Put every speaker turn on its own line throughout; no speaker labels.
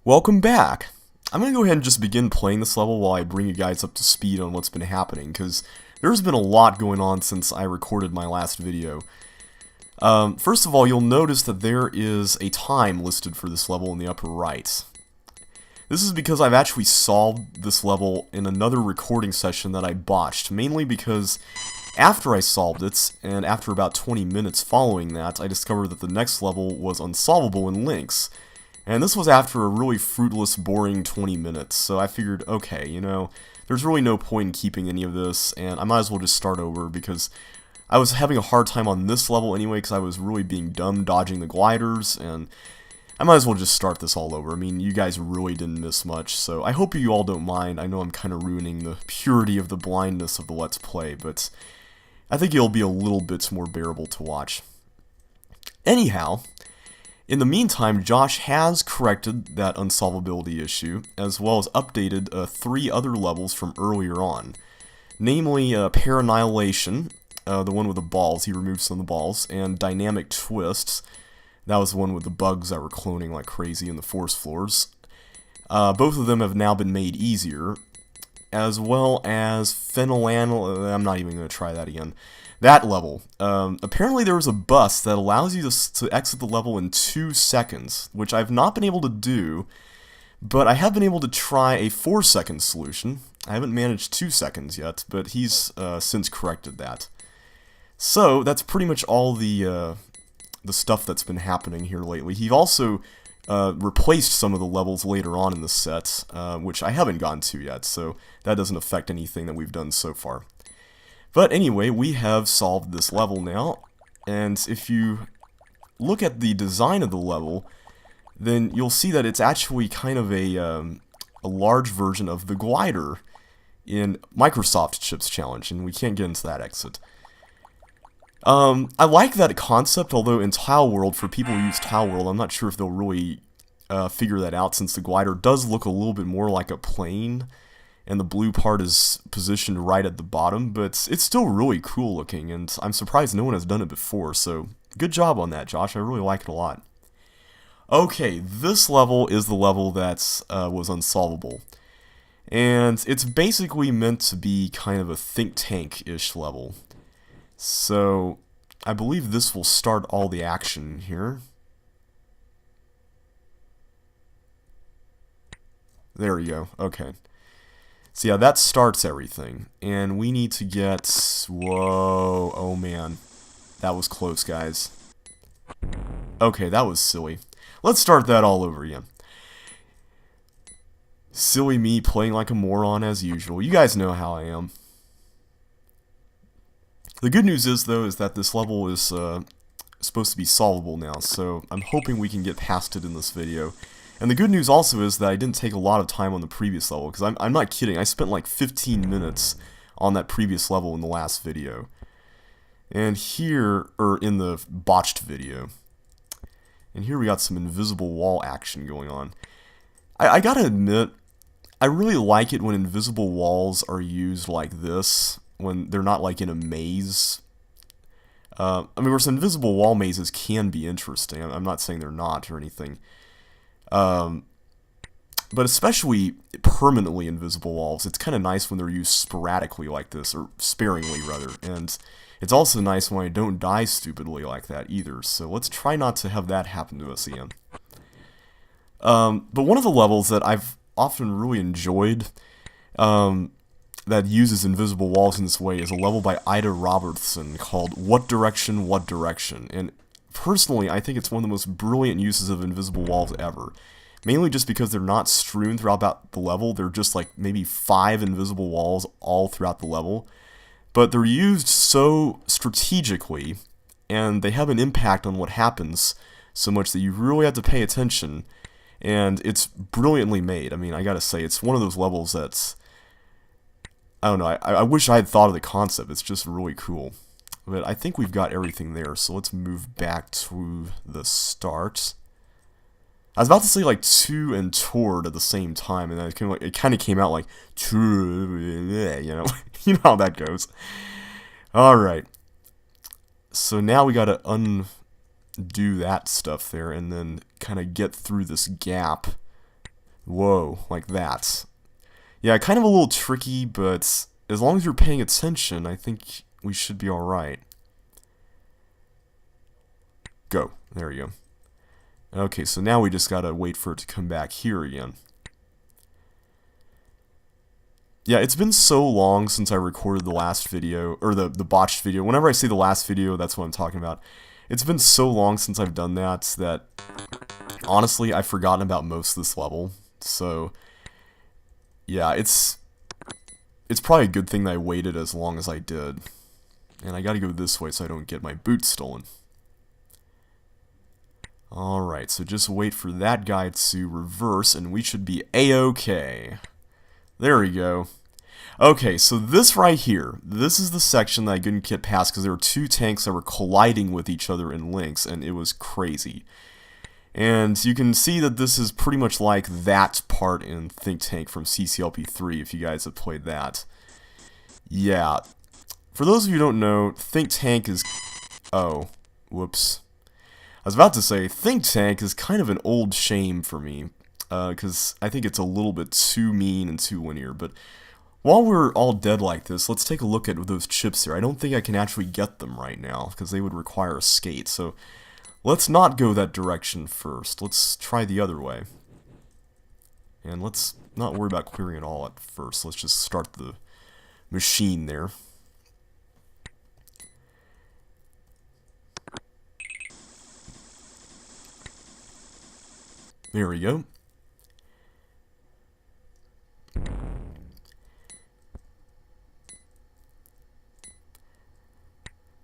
Welcome back! I'm going to go ahead and just begin playing this level while I bring you guys up to speed on what's been happening, because there's been a lot going on since I recorded my last video. First of all, you'll notice that there is a time listed for this level in the upper right. This is because I've actually solved this level in another recording session that I botched, mainly because after I solved it, and after about 20 minutes following that, I discovered that the next level was unsolvable in links. And this was after a really fruitless, boring 20 minutes, so I figured, okay, you know, there's really no point in keeping any of this, and I might as well just start over, because I was having a hard time on this level anyway, because I was really being dumb dodging the gliders, and I might as well just start this all over. I mean, you guys really didn't miss much, so I hope you all don't mind. I know I'm kind of ruining the purity of the blindness of the Let's Play, but I think it'll be a little bit more bearable to watch. Anyhow, in the meantime, Josh has corrected that unsolvability issue, as well as updated 3 other levels from earlier on. Namely, Parannihilation, the one with the balls, he removed some of the balls, and Dynamic Twists, that was the one with the bugs that were cloning like crazy in the force floors. Both of them have now been made easier, as well as Phenylanal... I'm not even going to try that again. That level. Apparently there was a bus that allows you to exit the level in 2 seconds, which I've not been able to do, but I have been able to try a 4-second solution. I haven't managed 2 seconds yet, but he's since corrected that. So that's pretty much all the stuff that's been happening here lately. He also replaced some of the levels later on in the set, which I haven't gotten to yet, so that doesn't affect anything that we've done so far. But anyway, we have solved this level now, and if you look at the design of the level, then you'll see that it's actually kind of a large version of the glider in Microsoft Chips Challenge, and we can't get into that exit. I like that concept, although in Tile World, for people who use Tile World, I'm not sure if they'll really figure that out, since the glider does look a little bit more like a plane, and the blue part is positioned right at the bottom, but it's still really cool looking, and I'm surprised no one has done it before, so good job on that, Josh. I really like it a lot. Okay, this level is the level that was unsolvable, and it's basically meant to be kind of a think tank-ish level. So, I believe this will start all the action here. There we go, okay. So yeah, that starts everything, and we need to get... Whoa, oh man. That was close, guys. Okay, that was silly. Let's start that all over again. Silly me playing like a moron as usual. You guys know how I am. The good news is, though, is that this level is supposed to be solvable now, so I'm hoping we can get past it in this video. And the good news also is that I didn't take a lot of time on the previous level, because I'm not kidding, I spent like 15 minutes on that previous level in the last video. And here, or in the botched video. And here we got some invisible wall action going on. I gotta admit, I really like it when invisible walls are used like this, when they're not like in a maze. I mean, of course, invisible wall mazes can be interesting, I'm not saying they're not or anything. But especially permanently invisible walls, it's kind of nice when they're used sporadically like this, or sparingly rather, and it's also nice when I don't die stupidly like that either, so let's try not to have that happen to us again. But one of the levels that I've often really enjoyed, that uses invisible walls in this way is a level by Ida Robertson called What Direction, What Direction, and personally, I think it's one of the most brilliant uses of invisible walls ever. Mainly just because they're not strewn throughout the level, they're just like maybe 5 invisible walls all throughout the level. But they're used so strategically, and they have an impact on what happens so much that you really have to pay attention, and it's brilliantly made. I mean, I gotta say, it's one of those levels that's... I don't know, I wish I had thought of the concept, it's just really cool. But I think we've got everything there, so let's move back to the start. I was about to say like to and toward at the same time, and it kind of came out like to, you know, you know how that goes. All right, so now we gotta undo that stuff there, and then kind of get through this gap Whoa, like that. Yeah, kind of a little tricky, but as long as you're paying attention, I think we should be alright. Go. There you go. Okay, so now we just gotta wait for it to come back here again. Yeah, it's been so long since I recorded the last video, or the botched video. Whenever I say the last video, that's what I'm talking about. It's been so long since I've done that honestly, I've forgotten about most of this level. So, yeah, it's probably a good thing that I waited as long as I did. And I gotta go this way so I don't get my boots stolen. Alright, so just wait for that guy to reverse, and we should be A-okay. There we go. Okay, so this right here, this is the section that I couldn't get past because there were two tanks that were colliding with each other in links, and it was crazy. And you can see that this is pretty much like that part in Think Tank from CCLP3, if you guys have played that. Yeah. For those of you who don't know, Think Tank is... Oh, whoops. I was about to say, Think Tank is kind of an old shame for me, because I think it's a little bit too mean and too linear, but while we're all dead like this, let's take a look at those chips here. I don't think I can actually get them right now, because they would require a skate, so let's not go that direction first. Let's try the other way. And let's not worry about clearing it all at first. Let's just start the machine there. There we go.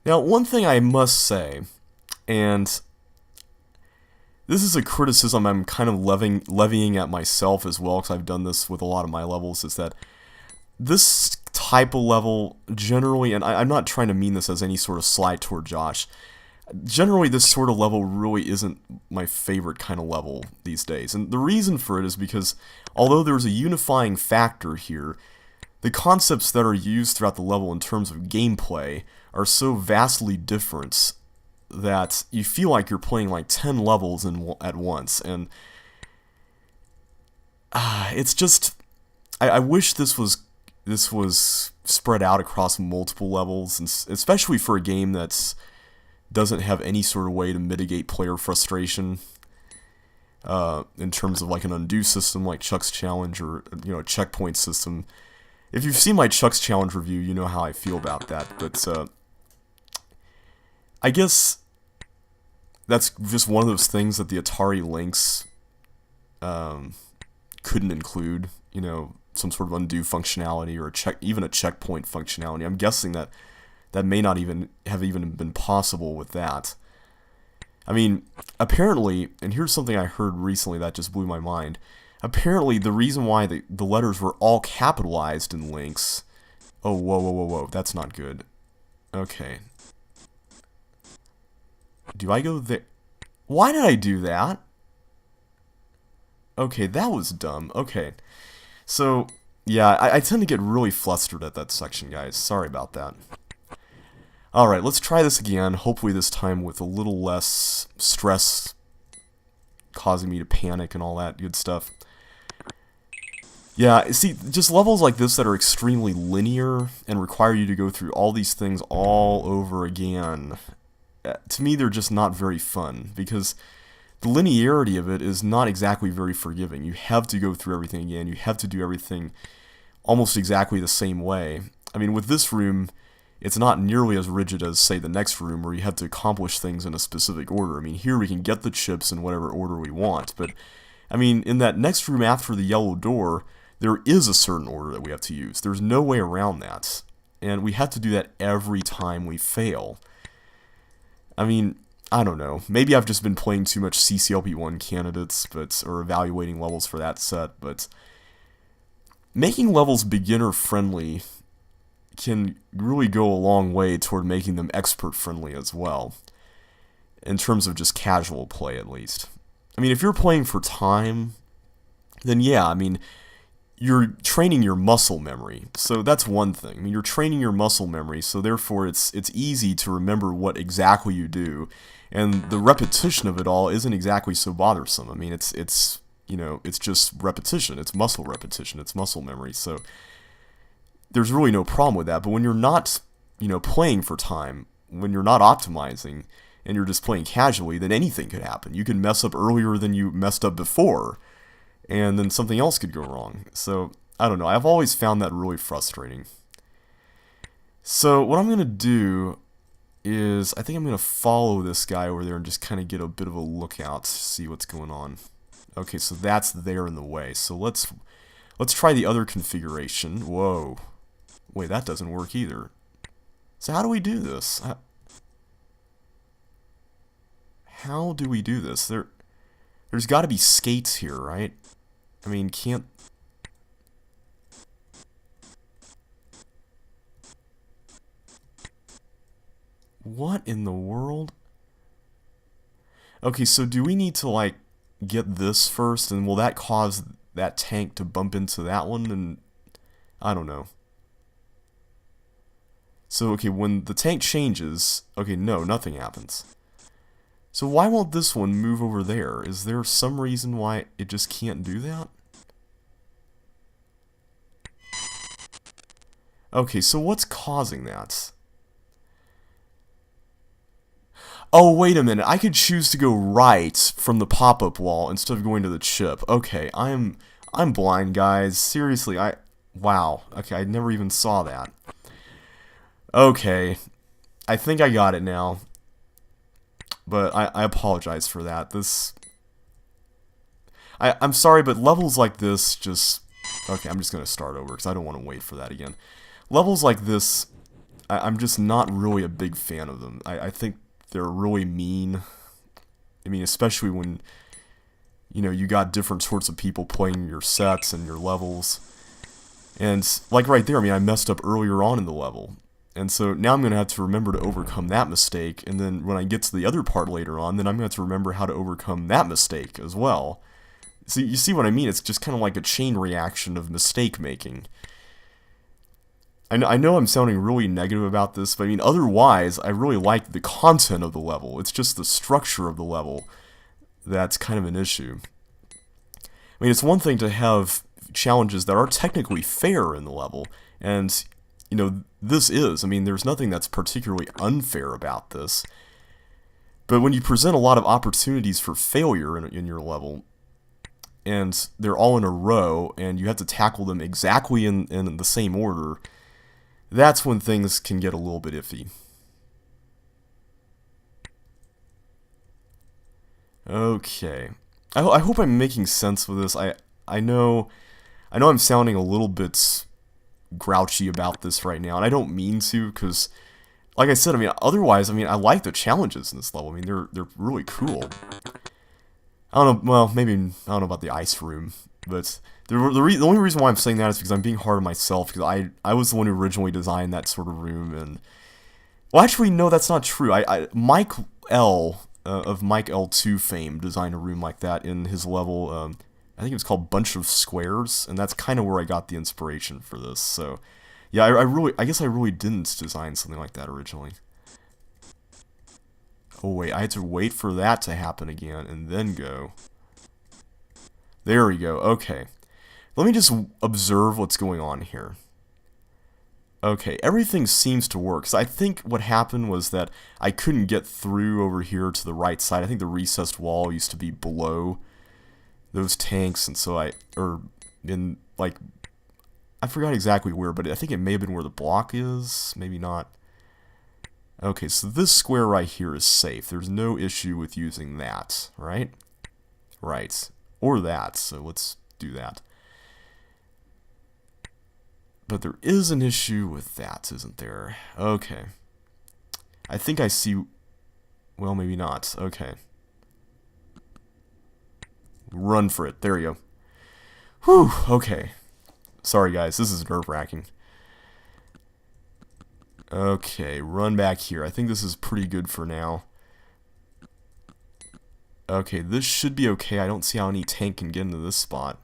Now, one thing I must say, and this is a criticism I'm kind of levying at myself as well, because I've done this with a lot of my levels, is that this type of level generally, and I'm not trying to mean this as any sort of slight toward Josh, generally this sort of level really isn't my favorite kind of level these days. And the reason for it is because although there's a unifying factor here, the concepts that are used throughout the level in terms of gameplay are so vastly different that you feel like you're playing like 10 levels at once. And it's just... I wish this was spread out across multiple levels, and especially for a game that's doesn't have any sort of way to mitigate player frustration in terms of like an undo system like Chuck's Challenge, or a checkpoint system. If you've seen my Chuck's Challenge review, you know how I feel about that, but I guess that's just one of those things that the Atari Lynx couldn't include, some sort of undo functionality or even a checkpoint functionality. I'm guessing that may not even have been possible with that. I mean, apparently, and here's something I heard recently that just blew my mind. Apparently, the reason why the letters were all capitalized in Lynx... Oh, whoa, that's not good. Okay. Do I go there? Why did I do that? Okay, that was dumb. Okay. So, yeah, I tend to get really flustered at that section, guys. Sorry about that. Alright, let's try this again, hopefully this time with a little less stress causing me to panic and all that good stuff. Yeah, see, just levels like this that are extremely linear and require you to go through all these things all over again, to me they're just not very fun, because the linearity of it is not exactly very forgiving. You have to go through everything again, you have to do everything almost exactly the same way. I mean, with this room, it's not nearly as rigid as, say, the next room, where you have to accomplish things in a specific order. I mean, here we can get the chips in whatever order we want, but, I mean, in that next room after the yellow door, there is a certain order that we have to use. There's no way around that, and we have to do that every time we fail. I mean, I don't know. Maybe I've just been playing too much CCLP1 candidates, or evaluating levels for that set, but making levels beginner-friendly can really go a long way toward making them expert-friendly as well, in terms of just casual play, at least. I mean, if you're playing for time, then yeah, I mean, you're training your muscle memory, so that's one thing. I mean, you're training your muscle memory, so therefore it's easy to remember what exactly you do, and the repetition of it all isn't exactly so bothersome. I mean, it's you know, it's just repetition. It's muscle repetition. It's muscle memory. So there's really no problem with that. But when you're not, you know, playing for time, when you're not optimizing, and you're just playing casually, then anything could happen. You can mess up earlier than you messed up before, and then something else could go wrong. So, I don't know. I've always found that really frustrating. So, what I'm going to do is, I think I'm going to follow this guy over there and just kind of get a bit of a lookout, see what's going on. Okay, so that's there in the way. So, let's try the other configuration. Whoa. Wait, that doesn't work either. So, how do we do this? How do we do this? There's got to be skates here, right? I mean, can't... What in the world? Okay, so do we need to, like, get this first, and will that cause that tank to bump into that one? And I don't know. So, okay, when the tank changes... Okay, no, nothing happens. So why won't this one move over there? Is there some reason why it just can't do that? Okay, so what's causing that? Oh, wait a minute. I could choose to go right from the pop-up wall instead of going to the chip. Okay, I'm blind, guys. Seriously, wow. Okay, I never even saw that. Okay, I think I got it now. But I apologize for that. I'm sorry, but levels like this just... Okay, I'm just going to start over because I don't want to wait for that again. Levels like this, I'm just not really a big fan of them. I think they're really mean. I mean, especially when, you know, you got different sorts of people playing your sets and your levels. And, like right there, I mean, I messed up earlier on in the level. And so now I'm going to have to remember to overcome that mistake, and then when I get to the other part later on, then I'm going to have to remember how to overcome that mistake as well. So you see what I mean? It's just kind of like a chain reaction of mistake making. I know I'm sounding really negative about this, but I mean, otherwise, I really like the content of the level. It's just the structure of the level that's kind of an issue. I mean, it's one thing to have challenges that are technically fair in the level, and... You know, this is, I mean, there's nothing that's particularly unfair about this. But when you present a lot of opportunities for failure in your level, and they're all in a row, and you have to tackle them exactly in the same order, that's when things can get a little bit iffy. Okay. I hope I'm making sense with this. I know I'm sounding a little bit... grouchy about this right now, and I don't mean to, because like I said, I mean, otherwise, I mean, I like the challenges in this level. I mean, they're really cool. I don't know, well, maybe, I don't know about the ice room, but the only reason why I'm saying that is because I'm being hard on myself, because I was the one who originally designed that sort of room, and, well, actually, no, that's not true. Mike L, of Mike L2 fame, designed a room like that in his level, I think it was called Bunch of Squares, and that's kind of where I got the inspiration for this. So, yeah, I guess I really didn't design something like that originally. Oh wait, I had to wait for that to happen again, and then go. There we go. Okay, let me just observe what's going on here. Okay, everything seems to work. So I think what happened was that I couldn't get through over here to the right side. I think the recessed wall used to be below those tanks, and so I forgot exactly where, but I think it may have been where the block is, maybe not. Okay, so this square right here is safe. There's no issue with using that, right? Right. Or that, so let's do that. But there is an issue with that, isn't there? Okay. I think I see... Well, maybe not. Okay. Run for it. There you go. Whew, okay. Sorry, guys. This is nerve-wracking. Okay, run back here. I think this is pretty good for now. Okay, this should be okay. I don't see how any tank can get into this spot.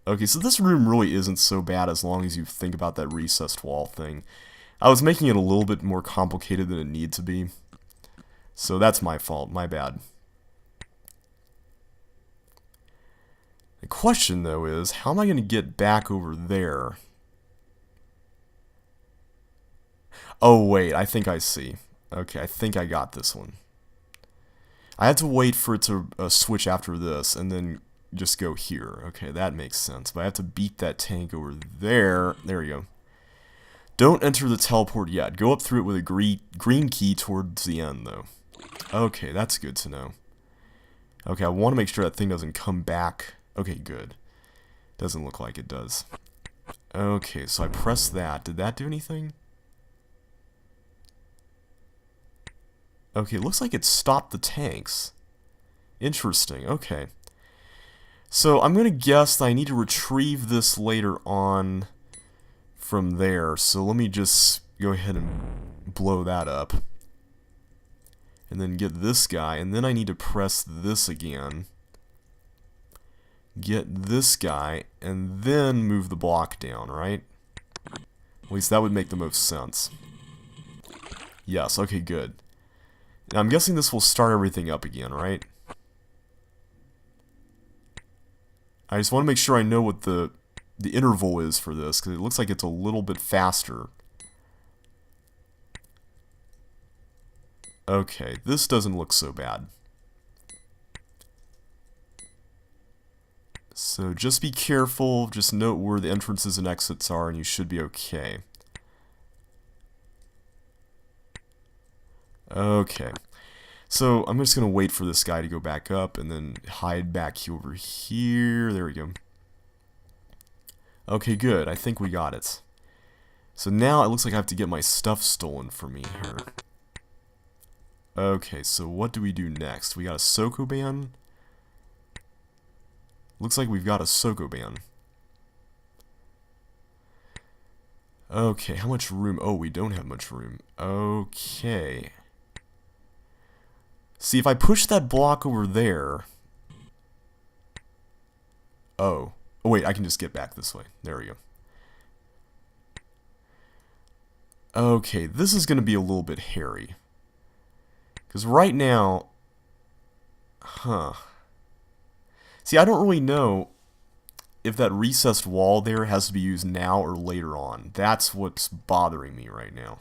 Okay, so this room really isn't so bad as long as you think about that recessed wall thing. I was making it a little bit more complicated than it needed to be. So that's my fault, my bad. question, though, is how am I going to get back over there? Oh, wait, I think I see. Okay, I think I got this one. I had to wait for it to switch after this, and then just go here. Okay, that makes sense. But I have to beat that tank over there. There you go. Don't enter the teleport yet. Go up through it with a green key towards the end, though. Okay, that's good to know. Okay, I want to make sure that thing doesn't come back. Okay, good. Doesn't look like it does. Okay, so I pressed that. Did that do anything? Okay, it looks like it stopped the tanks. Interesting, okay. So I'm going to guess that I need to retrieve this later on from there. So let me just go ahead and blow that up. And then get this guy, and then I need to press this again. Get this guy, and then move the block down, right? At least that would make the most sense. Yes, okay, good. Now I'm guessing this will start everything up again, right? I just want to make sure I know what the interval is for this, because it looks like it's a little bit faster. Okay, this doesn't look so bad. So just be careful, just note where the entrances and exits are, and you should be okay. Okay. So I'm just going to wait for this guy to go back up, and then hide back over here. There we go. Okay, good. I think we got it. So now it looks like I have to get my stuff stolen from me here. Okay, so what do we do next? We got a Sokoban. Looks like we've got a Sokoban. Okay, how much room? Oh, we don't have much room. Okay. See, if I push that block over there... Oh. Oh, wait, I can just get back this way. There we go. Okay, this is going to be a little bit hairy. Because right now... Huh. See, I don't really know if that recessed wall there has to be used now or later on. That's what's bothering me right now.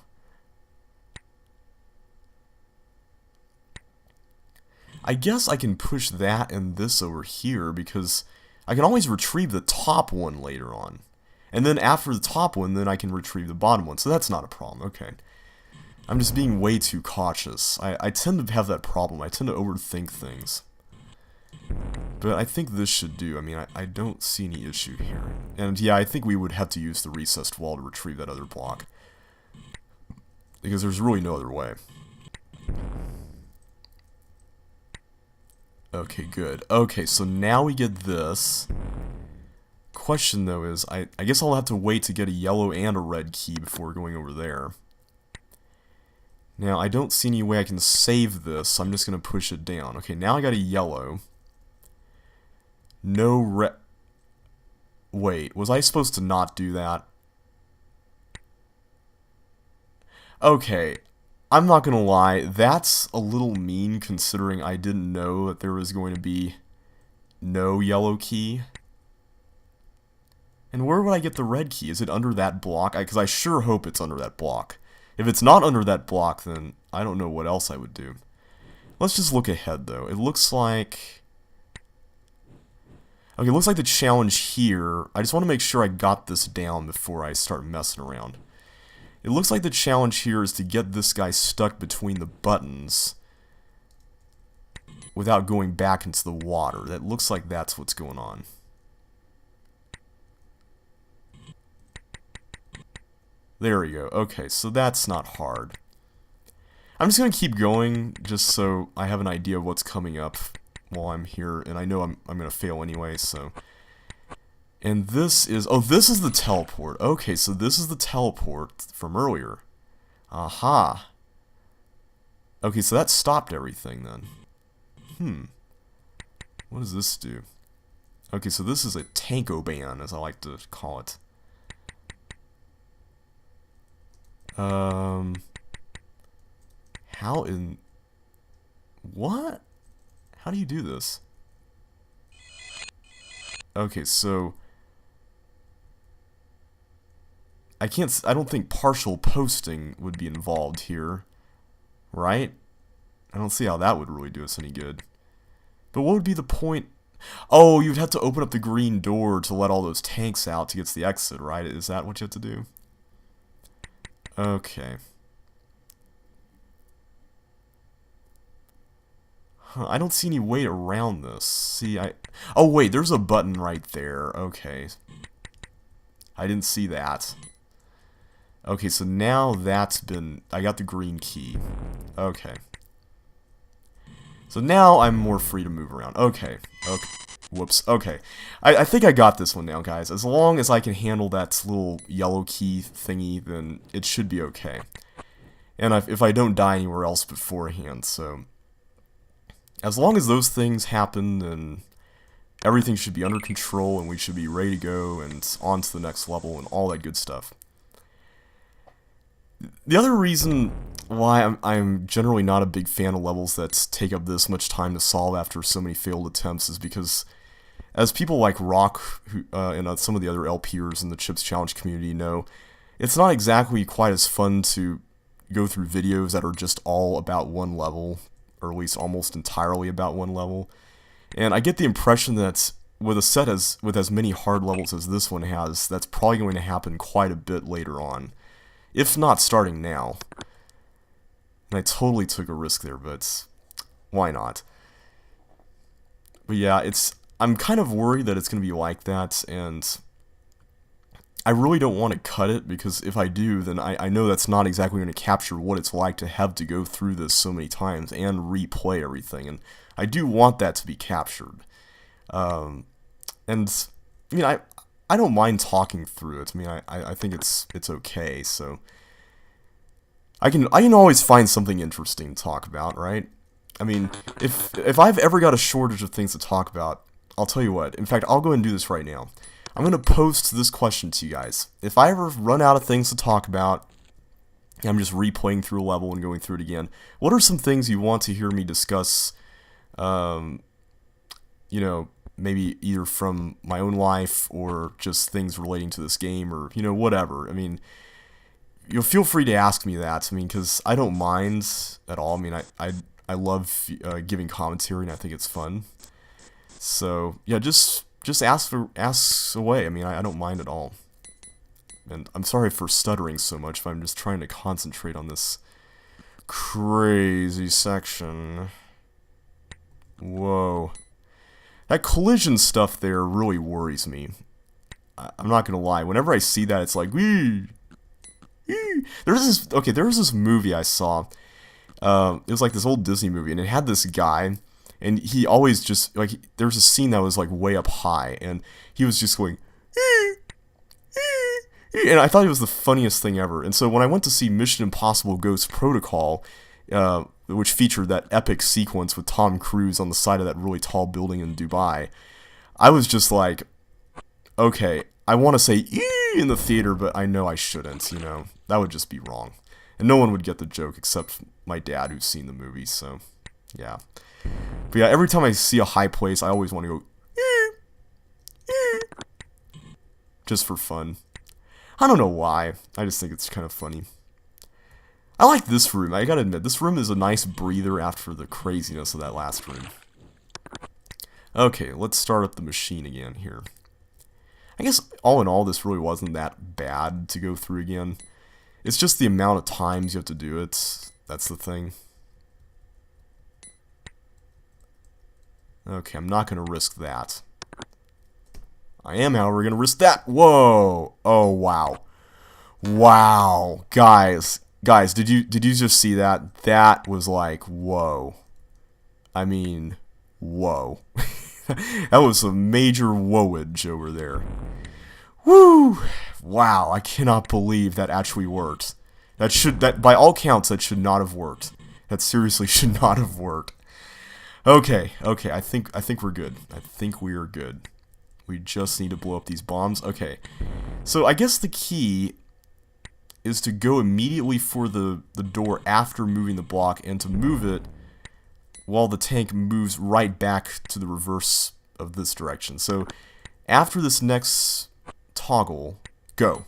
I guess I can push that and this over here because I can always retrieve the top one later on. And then after the top one, then I can retrieve the bottom one. So that's not a problem. Okay. I'm just being way too cautious. I tend to have that problem. I tend to overthink things. But I think this should do. I mean, I don't see any issue here. And yeah, I think we would have to use the recessed wall to retrieve that other block. Because there's really no other way. Okay, good. Okay, so now we get this. Question, though, is I guess I'll have to wait to get a yellow and a red key before going over there. Now, I don't see any way I can save this, so I'm just going to push it down. Okay, now I got a yellow. No red... Wait, was I supposed to not do that? Okay, I'm not gonna lie, that's a little mean considering I didn't know that there was going to be no yellow key. And where would I get the red key? Is it under that block? Because I sure hope it's under that block. If it's not under that block, then I don't know what else I would do. Let's just look ahead, though. It looks like... Okay, it looks like the challenge here... I just want to make sure I got this down before I start messing around. It looks like the challenge here is to get this guy stuck between the buttons without going back into the water. That looks like that's what's going on. There we go. Okay, so that's not hard. I'm just going to keep going just so I have an idea of what's coming up while I'm here, and I know I'm going to fail anyway, so... And this is... Oh, this is the teleport. Okay, so this is the teleport from earlier. Aha. Okay, so that stopped everything then. What does this do? Okay, so this is a Tankoban, as I like to call it. How in... What? How do you do this? Okay, so I don't think partial posting would be involved here, right? I don't see how that would really do us any good. But what would be the point? Oh, you'd have to open up the green door to let all those tanks out to get to the exit, right? Is that what you have to do? Okay. Huh, I don't see any way around this. See, oh, wait, there's a button right there. Okay. I didn't see that. Okay, so now that's been... I got the green key. Okay. So now I'm more free to move around. Okay. Okay. Whoops. Okay. I think I got this one now, guys. As long as I can handle that little yellow key thingy, then it should be okay. And if I don't die anywhere else beforehand, so... As long as those things happen, then everything should be under control, and we should be ready to go, and on to the next level, and all that good stuff. The other reason why I'm generally not a big fan of levels that take up this much time to solve after so many failed attempts is because, as people like Rock and some of the other LPers in the Chips Challenge community know, it's not exactly quite as fun to go through videos that are just all about one level, or at least almost entirely about one level. And I get the impression that with a set with as many hard levels as this one has, that's probably going to happen quite a bit later on. If not starting now. And I totally took a risk there, but why not? But yeah, I'm kind of worried that it's going to be like that, and I really don't want to cut it, because if I do, then I know that's not exactly going to capture what it's like to have to go through this so many times and replay everything, and I do want that to be captured. And, I mean, I don't mind talking through it. I mean, I think it's okay, so... I can always find something interesting to talk about, right? I mean, if I've ever got a shortage of things to talk about, I'll tell you what. In fact, I'll go and do this right now. I'm going to post this question to you guys. If I ever run out of things to talk about, I'm just replaying through a level and going through it again, what are some things you want to hear me discuss, you know, maybe either from my own life or just things relating to this game or, you know, whatever. I mean, you'll feel free to ask me that. I mean, because I don't mind at all. I mean, I love giving commentary, and I think it's fun. So yeah, just ask away. I mean, I don't mind at all. And I'm sorry for stuttering so much, but I'm just trying to concentrate on this crazy section. Whoa. That collision stuff there really worries me. I'm not gonna lie. Whenever I see that, it's like, wee. There was this movie I saw. It was like this old Disney movie, and it had this guy, and he always just, like, there was a scene that was like way up high, and he was just going, and I thought it was the funniest thing ever. And so when I went to see Mission Impossible Ghost Protocol, which featured that epic sequence with Tom Cruise on the side of that really tall building in Dubai, I was just like, okay, I want to say in the theater, but I know I shouldn't, you know. That would just be wrong. And no one would get the joke except my dad, who's seen the movie, so yeah. But yeah, every time I see a high place, I always want to go just for fun. I don't know why. I just think it's kind of funny. I like this room. I gotta admit, this room is a nice breather after the craziness of that last room. Okay, let's start up the machine again here. I guess, all in all, this really wasn't that bad to go through again. It's just the amount of times you have to do it. That's the thing. Okay, I'm not going to risk that. I am, however, going to risk that. Whoa! Oh, wow. Wow. Guys, did you just see that? That was like, whoa. I mean, whoa. That was a major whoa-age over there. Woo! Wow, I cannot believe that actually worked. That by all counts, that should not have worked. That seriously should not have worked. Okay, I think we're good. I think we are good. We just need to blow up these bombs. Okay. So I guess the key is to go immediately for the door after moving the block, and to move it while the tank moves right back to the reverse of this direction. So After this next toggle, go.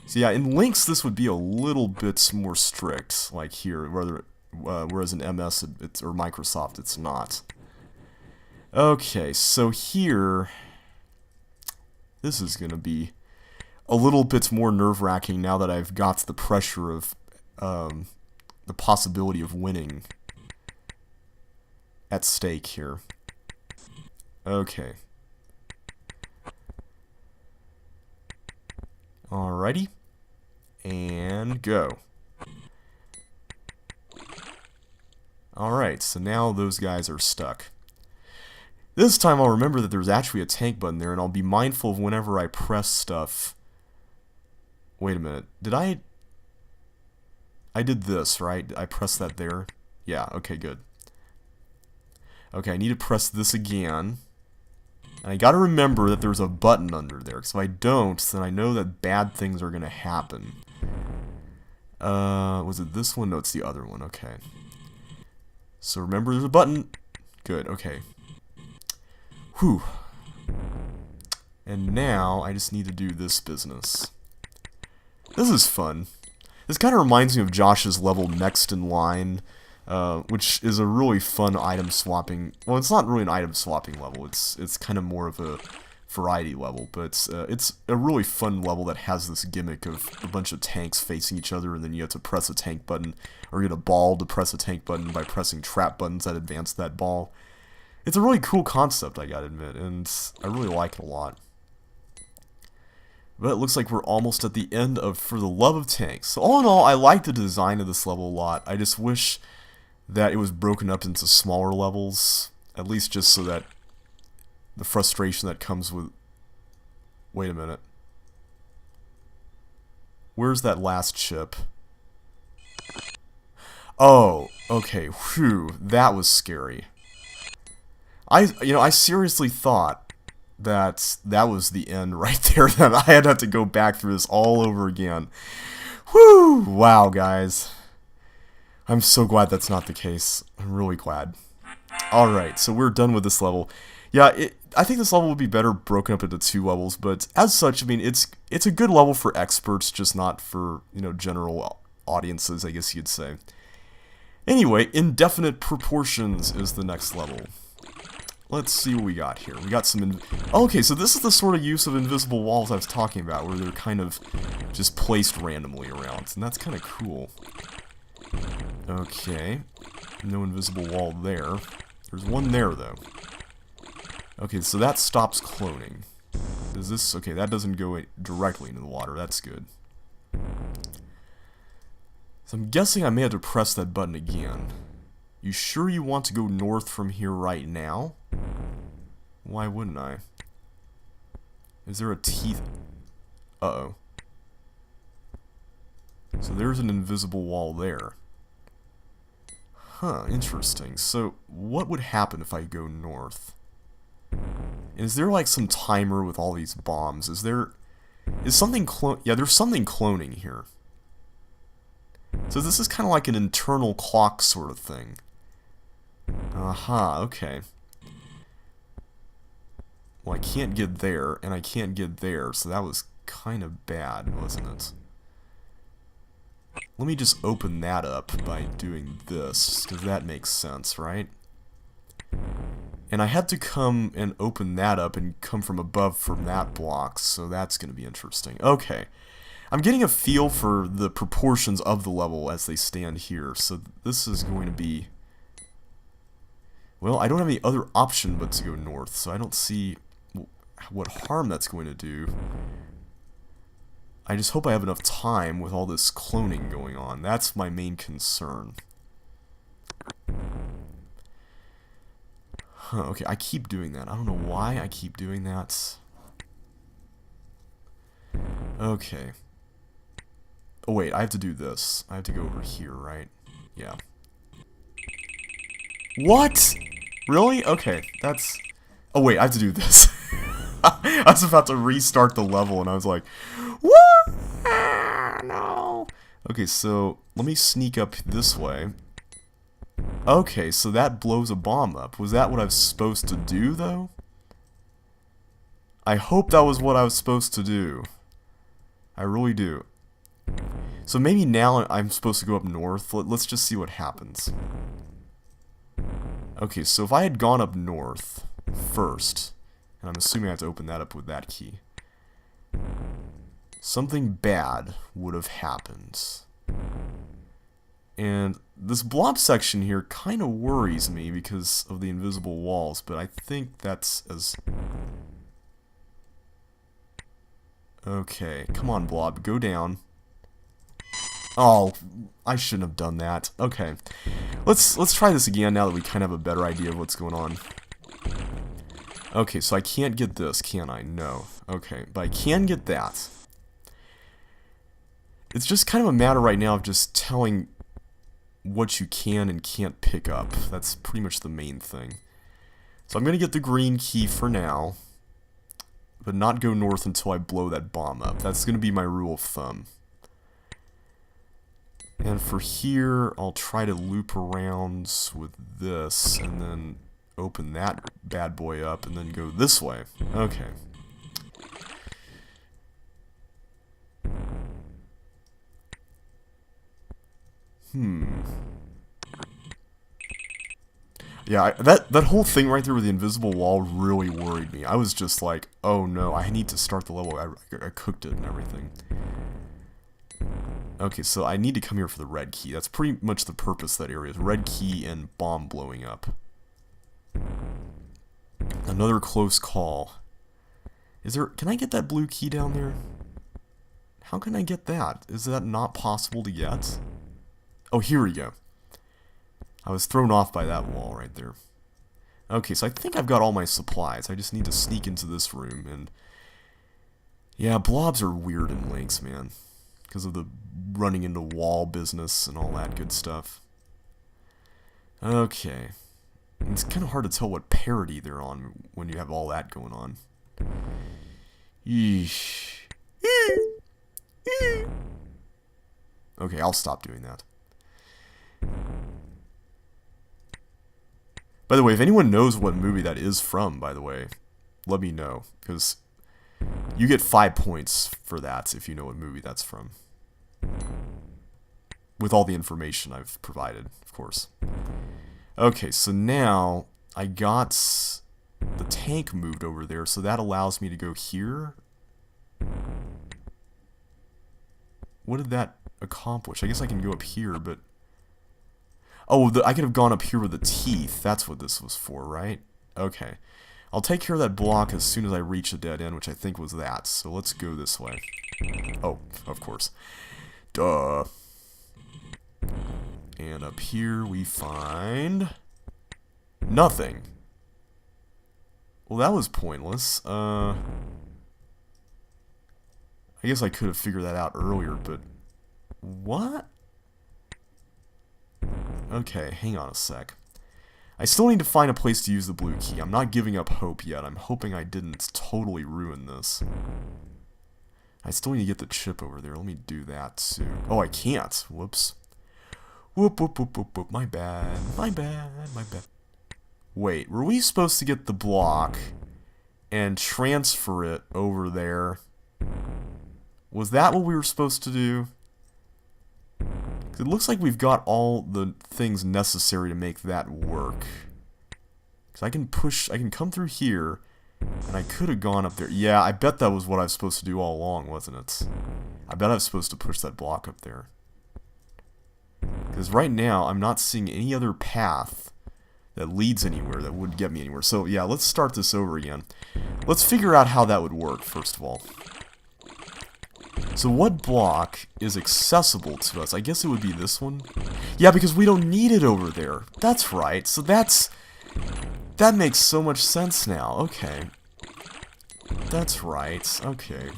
So yeah, in links this would be a little bit more strict, like here, whereas in MS or Microsoft it's not. Okay, so here, this is going to be a little bit more nerve-wracking now that I've got the pressure of the possibility of winning at stake here. Okay. Alrighty. And go. Alright, so now those guys are stuck. This time I'll remember that there's actually a tank button there, and I'll be mindful of whenever I press stuff. Wait a minute. I did this, right? I pressed that there? Yeah, okay, good. Okay, I need to press this again. And I gotta remember that there's a button under there, because if I don't, then I know that bad things are gonna happen. Was it this one? No, it's the other one, okay. So remember there's a button. Good, okay. Whew. And now I just need to do this business. This is fun. This kind of reminds me of Josh's level Next in Line, which is a really fun item swapping. Well, it's not really an item swapping level. It's kind of more of a variety level, but it's a really fun level that has this gimmick of a bunch of tanks facing each other, and then you have to press a tank button or get a ball to press a tank button by pressing trap buttons that advance that ball. It's a really cool concept, I gotta admit, and I really like it a lot. But it looks like we're almost at the end of For the Love of Tanks. So all in all, I like the design of this level a lot. I just wish that it was broken up into smaller levels, at least just so that the frustration that comes with... Wait a minute. Where's that last chip? Oh, okay, whew, that was scary. I seriously thought that was the end right there, that I had to go back through this all over again. Whew! Wow, guys. I'm so glad that's not the case. I'm really glad. Alright, so we're done with this level. Yeah, I think this level would be better broken up into 2 levels, but as such, I mean, it's a good level for experts, just not for, general audiences, I guess you'd say. Anyway, Indefinite Proportions is the next level. Let's see what we got here. We got some... Okay, so this is the sort of use of invisible walls I was talking about, where they're kind of just placed randomly around, and that's kind of cool. Okay. No invisible wall there. There's one there, though. Okay, so that stops cloning. Does this... Okay, that doesn't go directly into the water. That's good. So I'm guessing I may have to press that button again. You sure you want to go north from here right now? Why wouldn't I? Is there a teeth? Uh-oh. So there's an invisible wall there. Huh, interesting. So what would happen if I go north? Is there like some timer with all these bombs? Is something yeah, there's something cloning here. So this is kind of like an internal clock sort of thing. Aha, okay. Well, I can't get there, and I can't get there, so that was kind of bad, wasn't it? Let me just open that up by doing this, because that makes sense, right? And I had to come and open that up and come from above from that block, so that's going to be interesting. Okay. I'm getting a feel for the proportions of the level as they stand here, so this is going to be... Well, I don't have any other option but to go north, so I don't see what harm that's going to do. I just hope I have enough time with all this cloning going on. That's my main concern. Huh, okay, I keep doing that. I don't know why I keep doing that. Okay. Oh wait, I have to do this. I have to go over here, right? Yeah. What? Really? Okay, that's... Oh wait, I have to do this. I was about to restart the level and I was like, what? Ah, no. Okay, so let me sneak up this way. Okay, so that blows a bomb up. Was that what I was supposed to do, though? I hope that was what I was supposed to do. I really do. So maybe now I'm supposed to go up north. Let's just see what happens. Okay, so if I had gone up north first, and I'm assuming I have to open that up with that key, something bad would have happened. And this blob section here kind of worries me because of the invisible walls, but I think that's as... Okay, come on, blob, go down. Oh, I shouldn't have done that. Okay, let's try this again now that we kind of have a better idea of what's going on. Okay, so I can't get this, can I? No. Okay, but I can get that. It's just kind of a matter right now of just telling what you can and can't pick up. That's pretty much the main thing. So I'm going to get the green key for now, but not go north until I blow that bomb up. That's going to be my rule of thumb. And for here, I'll try to loop around with this, and then open that bad boy up, and then go this way. Okay. Yeah, that whole thing right there with the invisible wall really worried me. I was just like, oh no, I need to start the level. I cooked it and everything. Okay, so I need to come here for the red key. That's pretty much the purpose of that area, is red key and bomb blowing up. Another close call. Is there... Can I get that blue key down there? How can I get that? Is that not possible to get? Oh, here we go. I was thrown off by that wall right there. Okay, so I think I've got all my supplies. I just need to sneak into this room, and... Yeah, blobs are weird in Lynx, man. Because of the running into wall business and all that good stuff. Okay. It's kind of hard to tell what parody they're on when you have all that going on. Yeesh. Okay, I'll stop doing that. By the way, if anyone knows what movie that is from, by the way, let me know. Because you get 5 points for that if you know what movie that's from. With all the information I've provided, of course. Okay, so now I got the tank moved over there, so that allows me to go here. What did that accomplish? I guess I can go up here, but... Oh, I could have gone up here with the teeth. That's what this was for, right? Okay. I'll take care of that block as soon as I reach a dead end, which I think was that. So let's go this way. Oh, of course. Duh. And up here we find... nothing. Well, that was pointless. I guess I could have figured that out earlier, but... What? Okay, hang on a sec. I still need to find a place to use the blue key. I'm not giving up hope yet. I'm hoping I didn't totally ruin this. I still need to get the chip over there. Let me do that too. Oh, I can't. Whoops. Whoop, whoop, whoop, whoop, whoop. My bad. My bad. My bad. Wait, were we supposed to get the block and transfer it over there? Was that what we were supposed to do? It looks like we've got all the things necessary to make that work. Because I can come through here, and I could have gone up there. Yeah, I bet that was what I was supposed to do all along, wasn't it? I bet I was supposed to push that block up there. Because right now, I'm not seeing any other path that leads anywhere, that would get me anywhere. So yeah, let's start this over again. Let's figure out how that would work, first of all. So what block is accessible to us? I guess it would be this one. Yeah, because we don't need it over there. That's right. So that makes so much sense now. Okay. That's right. Okay.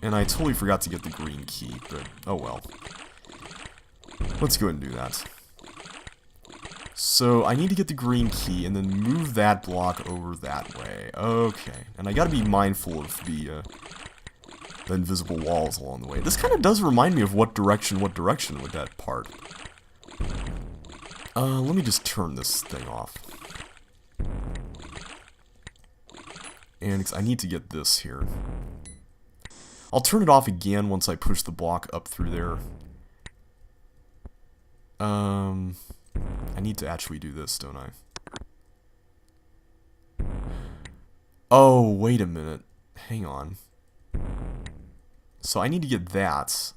And I totally forgot to get the green key, but oh well. Let's go ahead and do that. So I need to get the green key and then move that block over that way. Okay. And I gotta be mindful of the invisible walls along the way. This kind of does remind me of what direction with that part. Let me just turn this thing off. And I need to get this here. I'll turn it off again once I push the block up through there. I need to actually do this, don't I? Oh, wait a minute. Hang on. So I need to get that.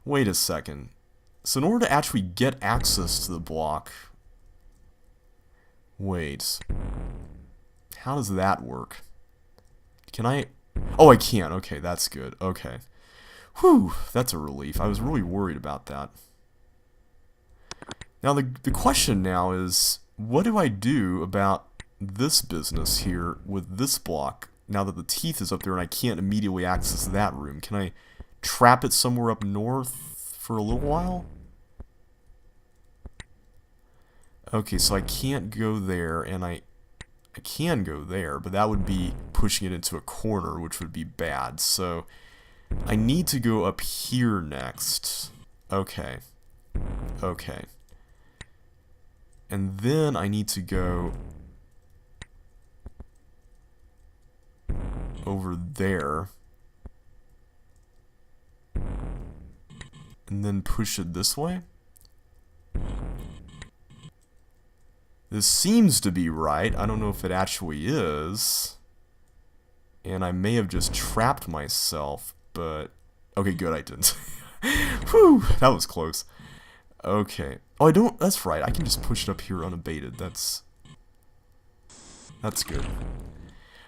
Wait a second. So in order to actually get access to the block... Wait. How does that work? Can I... Oh, I can. Okay, that's good. Okay. Whew, that's a relief. I was really worried about that. Now, the question now is, what do I do about this business here with this block, now that the teeth is up there and I can't immediately access that room? Can I trap it somewhere up north for a little while? Okay, so I can't go there, and I can go there, but that would be pushing it into a corner, which would be bad. So I need to go up here next. Okay. Okay. And then I need to go over there. And then push it this way. This seems to be right. I don't know if it actually is. And I may have just trapped myself, but... Okay, good, I didn't. Whew, that was close. Okay. Oh, I don't... That's right, I can just push it up here unabated. That's good.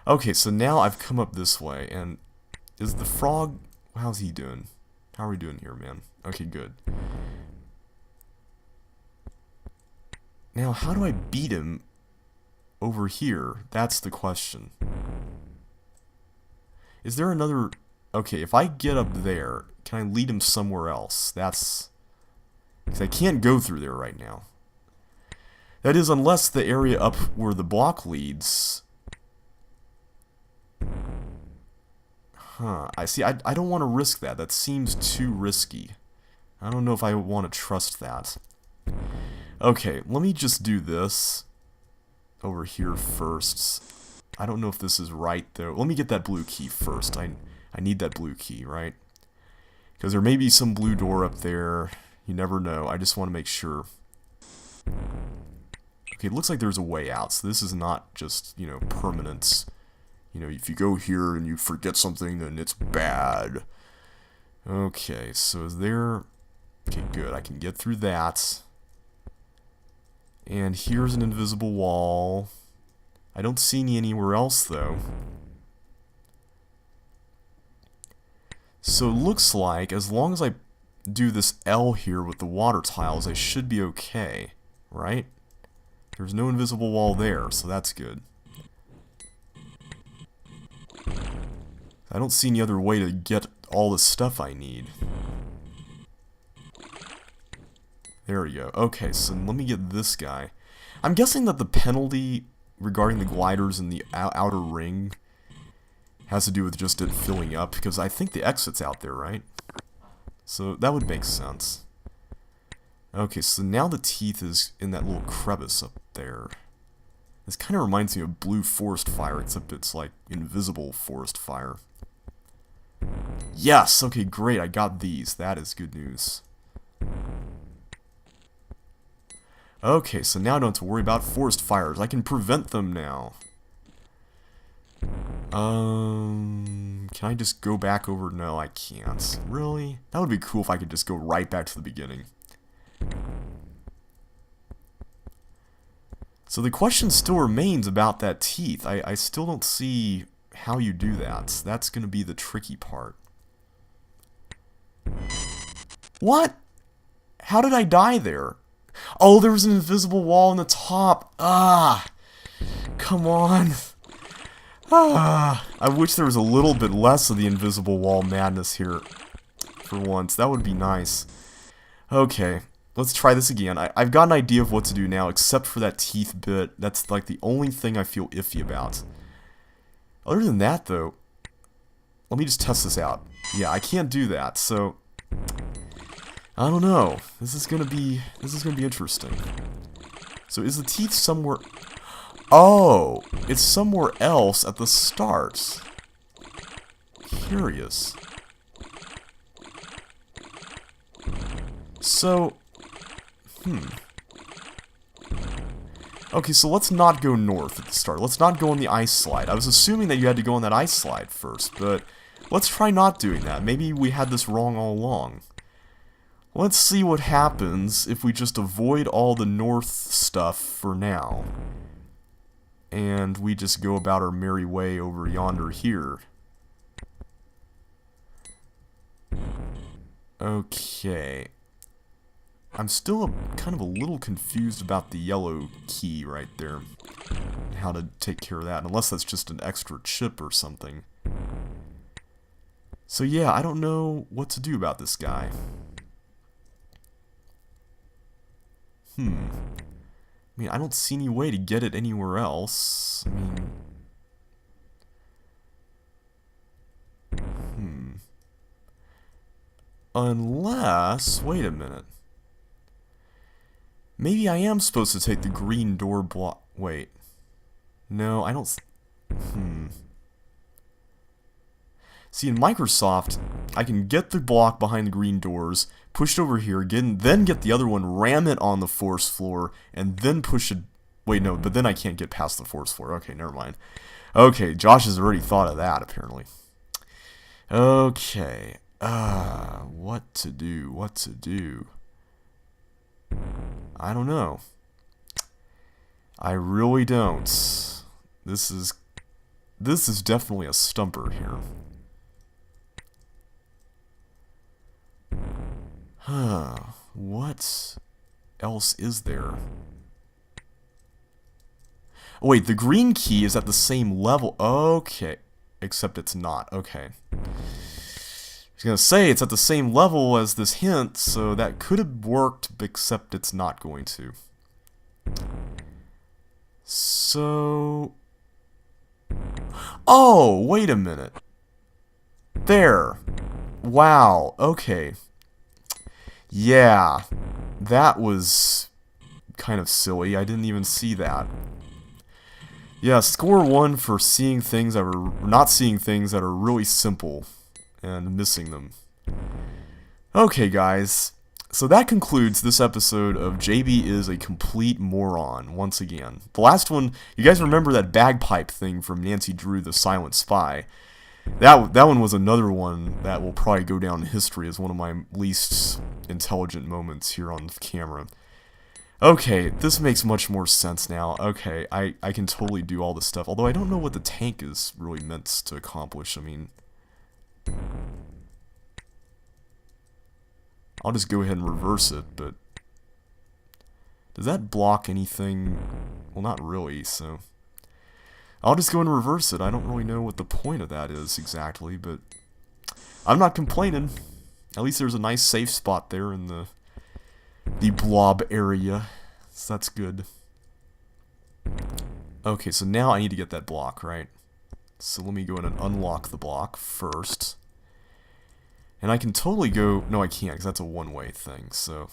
Okay, so now I've come up this way, and... Is the frog... How's he doing? How are we doing here, man? Okay, good. Now, how do I beat him over here? That's the question. Is there another... Okay, if I get up there, can I lead him somewhere else? That's... Because I can't go through there right now. That is, unless the area up where the block leads... Huh, I see, I don't want to risk that. That seems too risky. I don't know if I want to trust that. Okay, let me just do this over here first. I don't know if this is right, though. Let me get that blue key first. I need that blue key, right? Because there may be some blue door up there. You never know. I just want to make sure. Okay, it looks like there's a way out, so this is not just, you know, permanent. You know, if you go here and you forget something, then it's bad. Okay, so is there... Okay, good. I can get through that. And here's an invisible wall. I don't see any anywhere else, though. So it looks like, as long as I do this L here with the water tiles, I should be okay, right? There's no invisible wall there, so that's good. I don't see any other way to get all the stuff I need. There we go. Okay, so let me get this guy. I'm guessing that the penalty regarding the gliders in the outer ring has to do with just it filling up, because I think the exit's out there, right? So that would make sense. Okay, so now the teeth is in that little crevice up there. This kind of reminds me of blue forest fire, except it's like invisible forest fire. Yes! Okay, great, I got these. That is good news. Okay, so now I don't have to worry about forest fires. I can prevent them now. Can I just go back over? No, I can't. Really? That would be cool if I could just go right back to the beginning. So the question still remains about that teeth. I still don't see how you do that. That's going to be the tricky part. What? How did I die there? Oh, there was an invisible wall on the top. Ah! Come on. Ah! I wish there was a little bit less of the invisible wall madness here. For once. That would be nice. Okay. Let's try this again. I've got an idea of what to do now, except for that teeth bit. That's like the only thing I feel iffy about. Other than that, though, let me just test this out. Yeah, I can't do that, so I don't know. This is gonna be interesting. So is the teeth somewhere? Oh, it's somewhere else at the start. Curious. So, okay, so let's not go north at the start. Let's not go on the ice slide. I was assuming that you had to go on that ice slide first, but let's try not doing that. Maybe we had this wrong all along. Let's see what happens if we just avoid all the north stuff for now. And we just go about our merry way over yonder here. Okay. I'm still kind of a little confused about the yellow key right there. How to take care of that, unless that's just an extra chip or something. So yeah, I don't know what to do about this guy. I mean, I don't see any way to get it anywhere else. I mean... Unless... Wait a minute. Maybe I am supposed to take the green door block... Wait. No, I don't... See, in Microsoft, I can get the block behind the green doors, push it over here again, then get the other one, ram it on the force floor, and then push it... Wait, no, but then I can't get past the force floor. Okay, never mind. Okay, Josh has already thought of that, apparently. Okay. What to do? What to do? I don't know. I really don't. This is definitely a stumper here. What else is there? Oh, wait, the green key is at the same level. Okay. Except it's not. Okay. I was gonna say it's at the same level as this hint, so that could have worked, except it's not going to. So... Oh, wait a minute. There. Wow, okay. Yeah, that was kind of silly. I didn't even see that. Yeah, score 1 for seeing things that are not seeing things that are really simple and missing them. Okay, guys. So that concludes this episode of JB is a complete moron once again. The last one, you guys remember that bagpipe thing from Nancy Drew the Silent Spy? That one was another one that will probably go down in history as one of my least intelligent moments here on camera. Okay, this makes much more sense now. Okay, I can totally do all this stuff, although I don't know what the tank is really meant to accomplish. I mean... I'll just go ahead and reverse it, but... Does that block anything? Well, not really, so... I'll just go and reverse it. I don't really know what the point of that is exactly, but... I'm not complaining. At least there's a nice safe spot there in the blob area. So that's good. Okay, so now I need to get that block, right? So let me go in and unlock the block first. And I can totally go... No, I can't, because that's a one-way thing, so...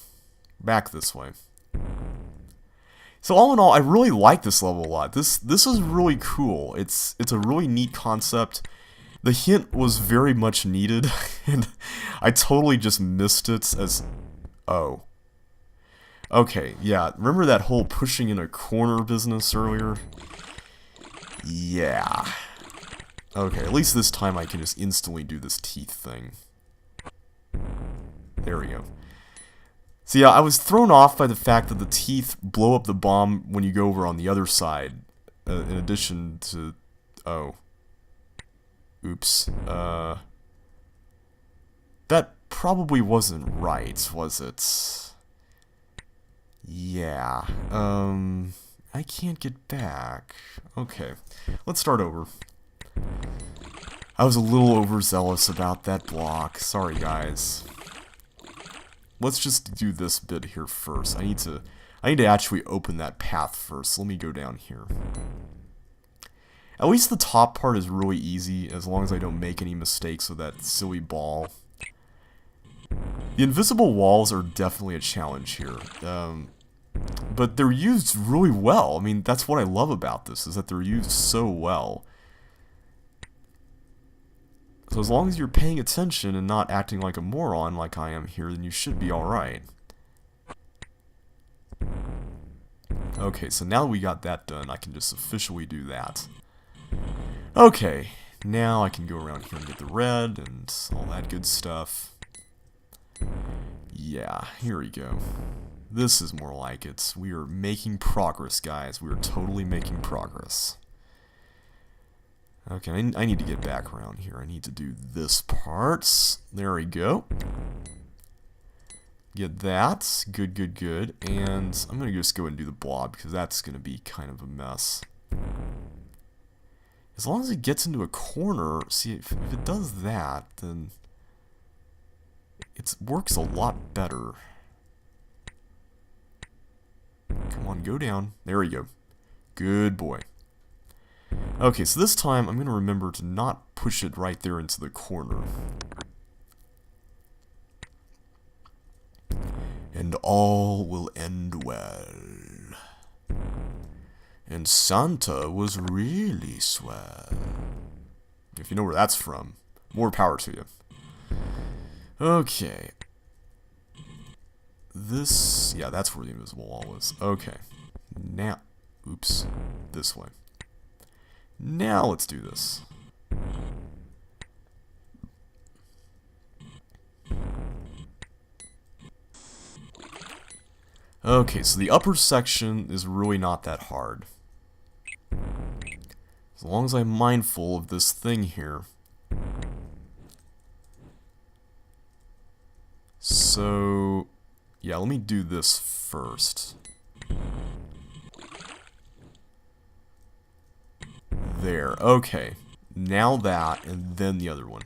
Back this way. So all in all, I really like this level a lot. This is really cool. It's a really neat concept. The hint was very much needed, and I totally just missed it as... Oh. Okay, yeah, remember that whole pushing in a corner business earlier? Yeah. Okay, at least this time I can just instantly do this teeth thing. There we go. So yeah, I was thrown off by the fact that the teeth blow up the bomb when you go over on the other side, in addition to... Oh. Oops. That probably wasn't right, was it? Yeah. I can't get back. Okay. Let's start over. I was a little overzealous about that block. Sorry, guys. Let's just do this bit here first. I need to actually open that path first. Let me go down here. At least the top part is really easy, as long as I don't make any mistakes with that silly ball. The invisible walls are definitely a challenge here. But they're used really well. I mean, that's what I love about this, is that they're used so well. So as long as you're paying attention and not acting like a moron like I am here, then you should be alright. Okay, so now we got that done, I can just officially do that. Okay, now I can go around here and get the red and all that good stuff. Yeah, here we go. This is more like it. We are making progress, guys. We are totally making progress. Okay, I need to get back around here. I need to do this part. There we go. Get that. Good, good, good. And I'm going to just go and do the blob, because that's going to be kind of a mess. As long as it gets into a corner, see, if it does that, then it works a lot better. Come on, go down. There we go. Good boy. Okay, so this time I'm going to remember to not push it right there into the corner. And all will end well. And Santa was really swell. If you know where that's from, more power to you. Okay. This, yeah, that's where the invisible wall is. Okay. Now, oops, this way. Now let's do this. Okay, so the upper section is really not that hard. As long as I'm mindful of this thing here. So, yeah, let me do this first. There, okay. Now that, and then the other one.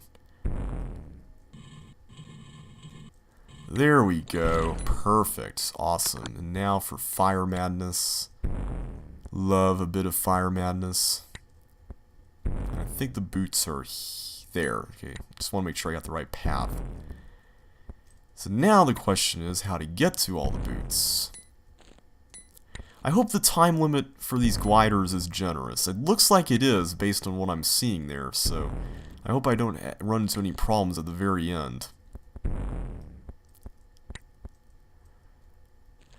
There we go. Perfect. Awesome. And now for Fire Madness. Love a bit of Fire Madness. I think the boots are there. Okay, just want to make sure I got the right path. So now the question is how to get to all the boots. I hope the time limit for these gliders is generous. It looks like it is based on what I'm seeing there, so I hope I don't run into any problems at the very end.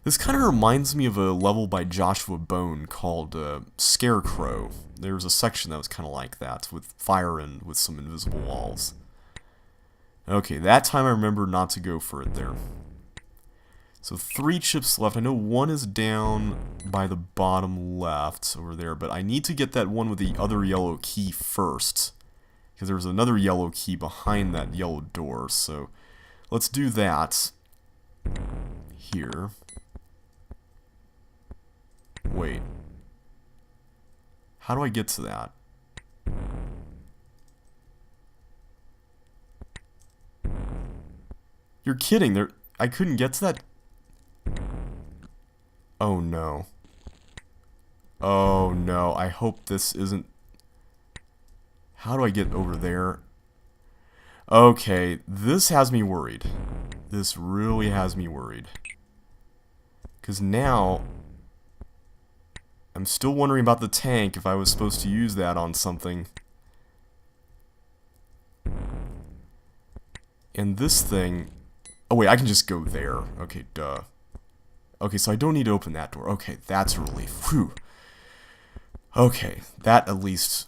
This kind of reminds me of a level by JoshL4 called Scarecrow. There was a section that was kind of like that, with fire and with some invisible walls. Okay, that time I remember not to go for it there. So 3 chips left. I know one is down by the bottom left over there, but I need to get that one with the other yellow key first. Because there's another yellow key behind that yellow door, so let's do that. Here. Wait. How do I get to that? You're kidding, I couldn't get to that? Oh no. Oh no, I hope this isn't... How do I get over there? Okay, this has me worried. This really has me worried. Because now... I'm still wondering about the tank, if I was supposed to use that on something. And this thing... Oh wait, I can just go there. Okay, duh. Okay, so I don't need to open that door. Okay, that's a relief. Whew. Okay, that at least...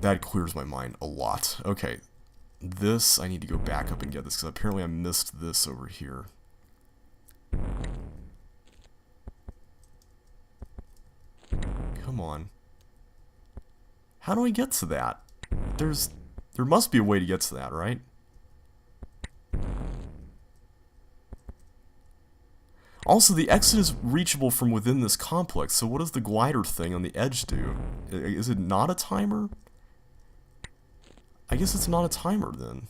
That clears my mind a lot. Okay, this, I need to go back up and get this, because apparently I missed this over here. Come on. How do I get to that? There must be a way to get to that, right? Also, the exit is reachable from within this complex, so what does the glider thing on the edge do? Is it not a timer? I guess it's not a timer, then.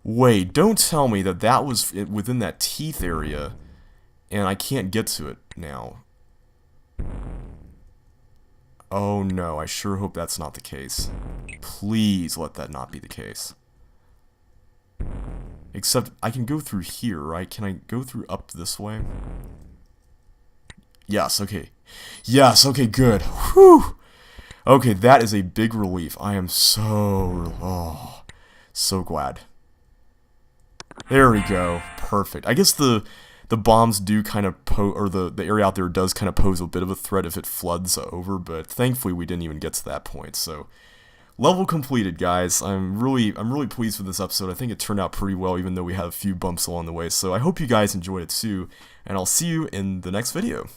Wait, don't tell me that that was within that teeth area, and I can't get to it now. Oh no, I sure hope that's not the case. Please let that not be the case. Except I can go through here, right? Can I go through up this way? Yes, okay. Yes, okay, good. Whew! Okay, that is a big relief. I am so glad. There we go. Perfect. I guess the bombs do kind of the area out there does kind of pose a bit of a threat if it floods over, but thankfully we didn't even get to that point. So, level completed, guys. I'm really pleased with this episode. I think it turned out pretty well, even though we had a few bumps along the way. So I hope you guys enjoyed it too, and I'll see you in the next video.